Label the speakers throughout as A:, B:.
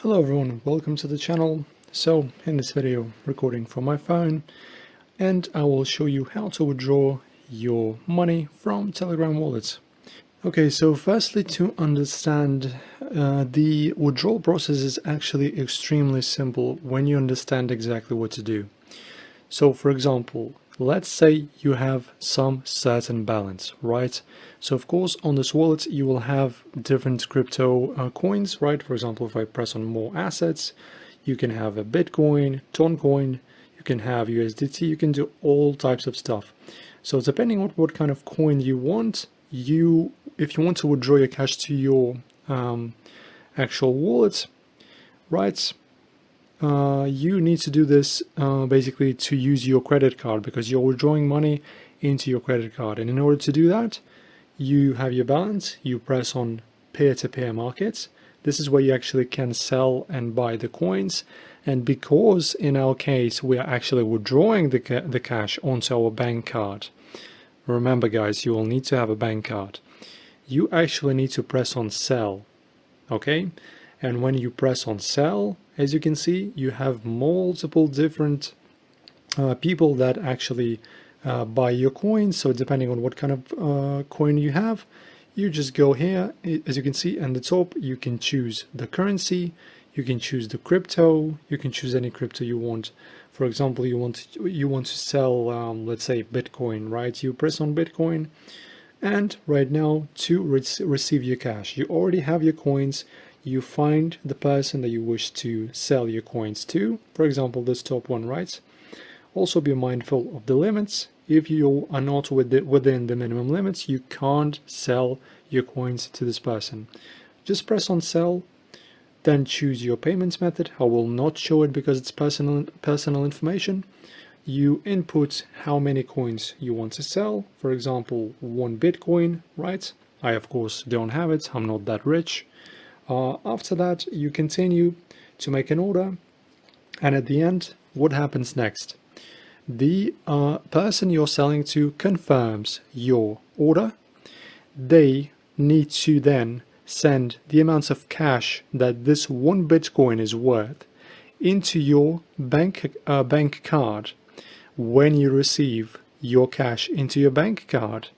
A: Hello everyone, welcome to the channel. So in this video, recording from my phone, and I will show you how to withdraw your money from Telegram wallets. Okay, so firstly, to understand the withdrawal process is actually extremely simple when you understand exactly what to do. So for example, let's say you have some certain balance, right? So of course on this wallet you will have different crypto coins, right? For example, if I press on more assets, you can have a Bitcoin, Toncoin, you can have USDT, you can do all types of stuff. So depending on what kind of coin you want, if you want to withdraw your cash to your actual wallet, right? You need to do this basically to use your credit card because you're withdrawing money into your credit card. And in order to do that, you have your balance, you press on peer-to-peer markets. This is where you actually can sell and buy the coins. And because in our case, we are actually withdrawing the cash onto our bank card. Remember guys, you will need to have a bank card. You actually need to press on sell, okay? And when you press on sell, as you can see, you have multiple different people that actually buy your coins. So depending on what kind of coin you have, you just go here, as you can see at the top, you can choose the currency, you can choose the crypto, you can choose any crypto you want. For example, you want to sell, let's say Bitcoin, right? You press on Bitcoin, and right now to receive your cash, you already have your coins. You find the person that you wish to sell your coins to, for example this top one, right? Also be mindful of the limits. If you are not within the minimum limits, you can't sell your coins to this person. Just press on sell, then choose your payments method. I will not show it because it's personal information. You input how many coins you want to sell, for example 1 Bitcoin, right? I of course don't have it, I'm not that rich. After that, you continue to make an order, and at the end, what happens next? The person you're selling to confirms your order. They need to then send the amounts of cash that this 1 Bitcoin is worth into your bank card. When you receive your cash into your bank card,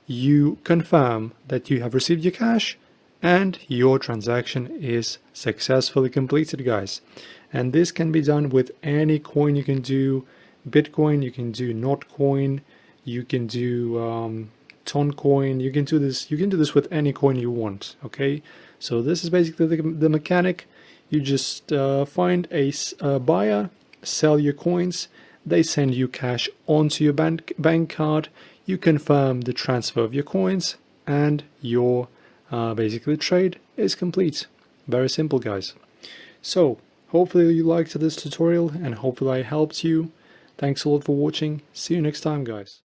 A: you confirm that you have received your cash, and your transaction is successfully completed, guys. And this can be done with any coin. You can do Bitcoin, you can do Notcoin, you can do Toncoin. You can do this with any coin you want. Okay, so this is basically the mechanic. You just find a buyer, sell your coins, they send you cash onto your bank card, you confirm the transfer of your coins, and your basically trade is complete. Very simple, guys. So hopefully you liked this tutorial and hopefully I helped you. Thanks a lot for watching. See you next time, guys.